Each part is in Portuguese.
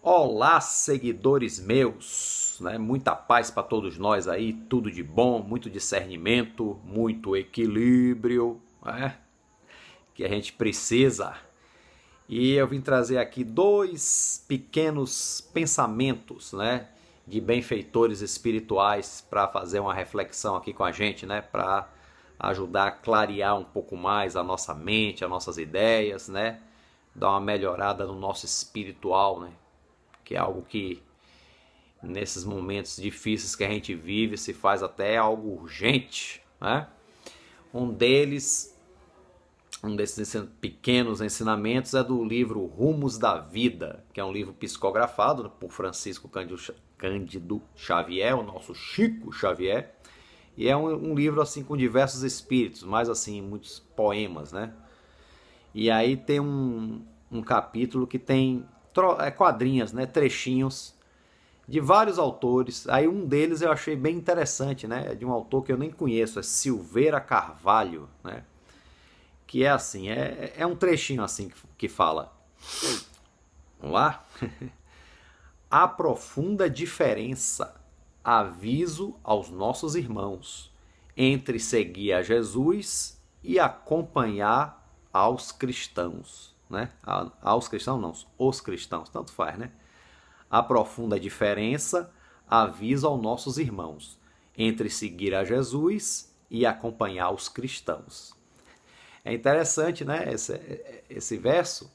Olá, seguidores meus, né? Muita paz para todos nós aí, tudo de bom, muito discernimento, muito equilíbrio, né? Que a gente precisa. E eu vim trazer aqui dois pequenos pensamentos, né? De benfeitores espirituais para fazer uma reflexão aqui com a gente, né? Para ajudar a clarear um pouco mais a nossa mente, as nossas ideias, né? Dar uma melhorada no nosso espiritual, né? Que é algo que nesses momentos difíceis que a gente vive se faz até algo urgente, né? Um deles, um desses pequenos ensinamentos é do livro Rumos da Vida, que é um livro psicografado por Francisco Cândido Xavier, o nosso Chico Xavier, e é um livro assim com diversos espíritos, mais assim muitos poemas, né? E aí tem um capítulo que tem quadrinhas, né, trechinhos de vários autores. Aí um deles eu achei bem interessante, né? É de um autor que eu nem conheço, é Silveira Carvalho, né? Que é assim, é um trechinho assim que fala. Vamos lá? Há profunda diferença, aviso aos nossos irmãos, entre seguir a Jesus e acompanhar aos cristãos, né? Aos cristãos não, os cristãos, tanto faz, né? A profunda diferença avisa aos nossos irmãos entre seguir a Jesus e acompanhar os cristãos. É interessante, né, esse verso,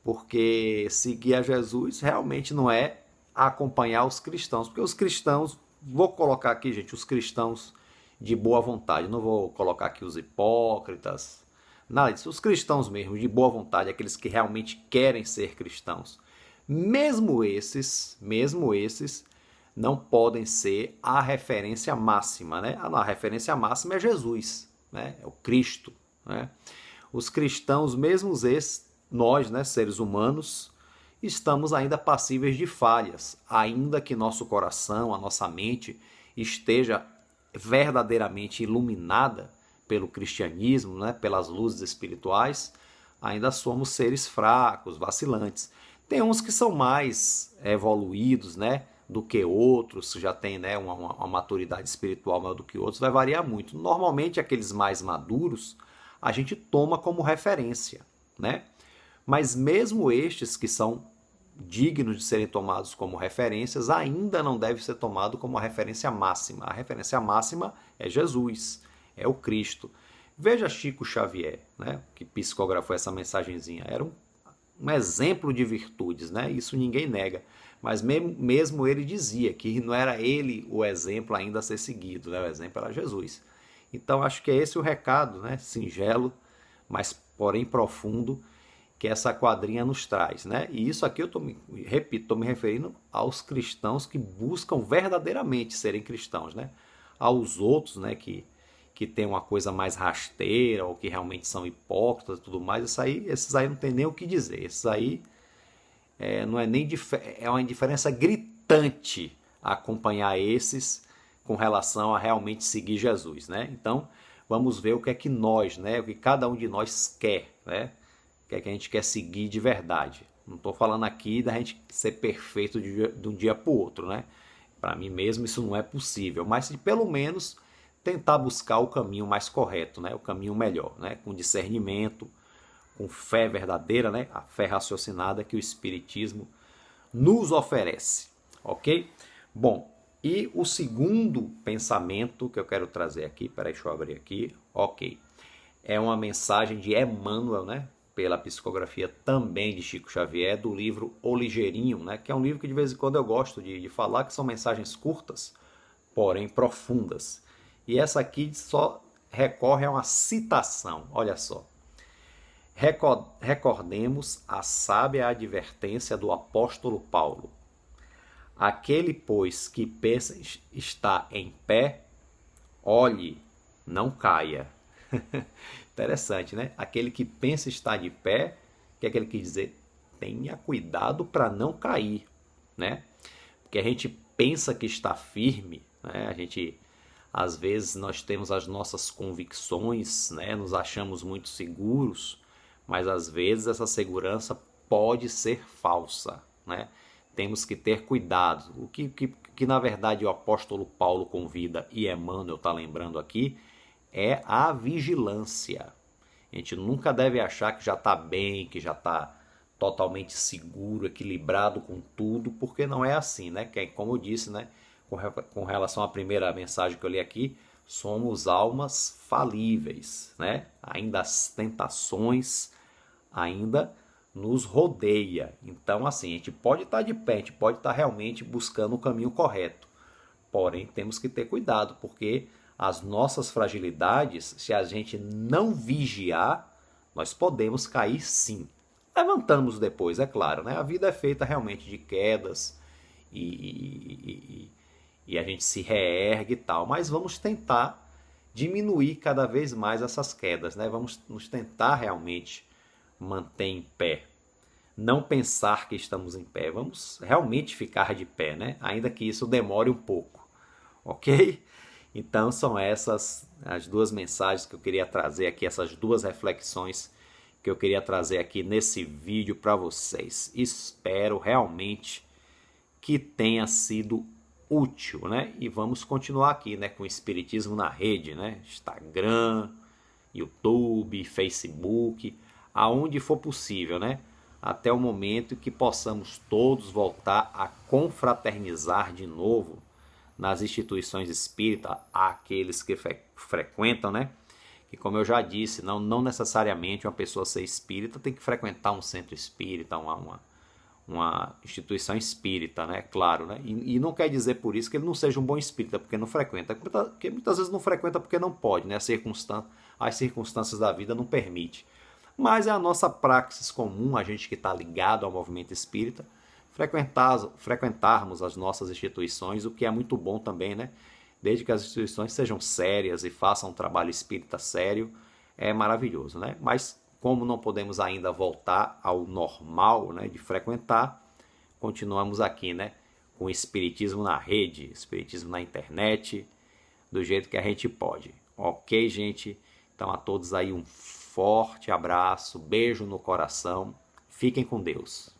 porque seguir a Jesus realmente não é acompanhar os cristãos, porque os cristãos, vou colocar aqui, gente, os cristãos de boa vontade, não vou colocar aqui os hipócritas, nada disso, os cristãos mesmo, de boa vontade, aqueles que realmente querem ser cristãos. Mesmo esses não podem ser a referência máxima, né? A referência máxima é Jesus, né? É o Cristo, né? Os cristãos, mesmo esses, nós, né, seres humanos, estamos ainda passíveis de falhas, ainda que nosso coração, a nossa mente esteja verdadeiramente iluminada pelo cristianismo, né, pelas luzes espirituais, ainda somos seres fracos, vacilantes. Tem uns que são mais evoluídos, né, do que outros, já tem, né, uma maturidade espiritual maior do que outros, vai variar muito. Normalmente aqueles mais maduros a gente toma como referência, né? Mas mesmo estes que são dignos de serem tomados como referências, ainda não deve ser tomado como a referência máxima. A referência máxima é Jesus, é o Cristo. Veja Chico Xavier, né, que psicografou essa mensagenzinha. Era um exemplo de virtudes, né? Isso ninguém nega. Mas mesmo ele dizia que não era ele o exemplo ainda a ser seguido, né? O exemplo era Jesus. Então acho que é esse o recado, né? Singelo, mas porém profundo, que essa quadrinha nos traz, né? E isso aqui eu estou me referindo aos cristãos que buscam verdadeiramente serem cristãos, né? Aos outros, né, que tem uma coisa mais rasteira ou que realmente são hipócritas e tudo mais, esses aí não tem nem o que dizer. Esses aí não é nem é uma indiferença gritante acompanhar esses com relação a realmente seguir Jesus, né? Então, vamos ver o que é que nós, né, o que cada um de nós quer, né? O que é que a gente quer seguir de verdade. Não estou falando aqui da gente ser perfeito de um dia para o outro, né? Para mim mesmo isso não é possível, mas de pelo menos tentar buscar o caminho mais correto, né? O caminho melhor, né? Com discernimento, com fé verdadeira, né? A fé raciocinada que o Espiritismo nos oferece, ok? Bom, e o segundo pensamento que eu quero trazer aqui, peraí, deixa eu abrir aqui, ok, é uma mensagem de Emmanuel, né? Pela psicografia também de Chico Xavier, do livro O Ligeirinho, né? Que é um livro que de vez em quando eu gosto de falar, que são mensagens curtas, porém profundas. E essa aqui só recorre a uma citação, olha só. Recordemos a sábia advertência do apóstolo Paulo. Aquele, pois, que pensa estar em pé, olhe, não caia. Interessante, né? Aquele que pensa estar de pé, que é aquele que dizer, tenha cuidado para não cair, né? Porque a gente pensa que está firme, né? Às vezes nós temos as nossas convicções, né? Nos achamos muito seguros, mas às vezes essa segurança pode ser falsa, né? temos que ter cuidado. O que na verdade o apóstolo Paulo convida, e Emmanuel está lembrando aqui, é a vigilância. A gente nunca deve achar que já está bem, que já está totalmente seguro, equilibrado com tudo, porque não é assim, né? Como eu disse, né? Com relação à primeira mensagem que eu li aqui, somos almas falíveis, né? Ainda as tentações ainda nos rodeia. Então, assim, a gente pode estar de pé, a gente pode estar realmente buscando o caminho correto. Porém, temos que ter cuidado, porque as nossas fragilidades, se a gente não vigiar, nós podemos cair sim. Levantamos depois, é claro, né? A vida é feita realmente de quedas e a gente se reergue e tal, mas vamos tentar diminuir cada vez mais essas quedas, né? Vamos nos tentar realmente manter em pé. Não pensar que estamos em pé, vamos realmente ficar de pé, né? Ainda que isso demore um pouco, ok? Então são essas as duas mensagens que eu queria trazer aqui, essas duas reflexões que eu queria trazer aqui nesse vídeo para vocês. Espero realmente que tenha sido útil, né? E vamos continuar aqui, né, com o Espiritismo na Rede, né? Instagram, YouTube, Facebook, aonde for possível, né? Até o momento que possamos todos voltar a confraternizar de novo nas instituições espíritas, aqueles que frequentam, né? Que, como eu já disse, não necessariamente uma pessoa ser espírita tem que frequentar um centro espírita, uma instituição espírita, né? Claro, né? E não quer dizer por isso que ele não seja um bom espírita, porque não frequenta. Porque muitas vezes não frequenta porque não pode, né? As circunstâncias da vida não permitem. Mas é a nossa praxis comum, a gente que está ligado ao movimento espírita, frequentarmos as nossas instituições, o que é muito bom também, né? Desde que as instituições sejam sérias e façam um trabalho espírita sério, é maravilhoso, né? Mas como não podemos ainda voltar ao normal, né, de frequentar, continuamos aqui, né, com o Espiritismo na rede, Espiritismo na internet, do jeito que a gente pode. Ok, gente? Então a todos aí um forte abraço, beijo no coração, fiquem com Deus.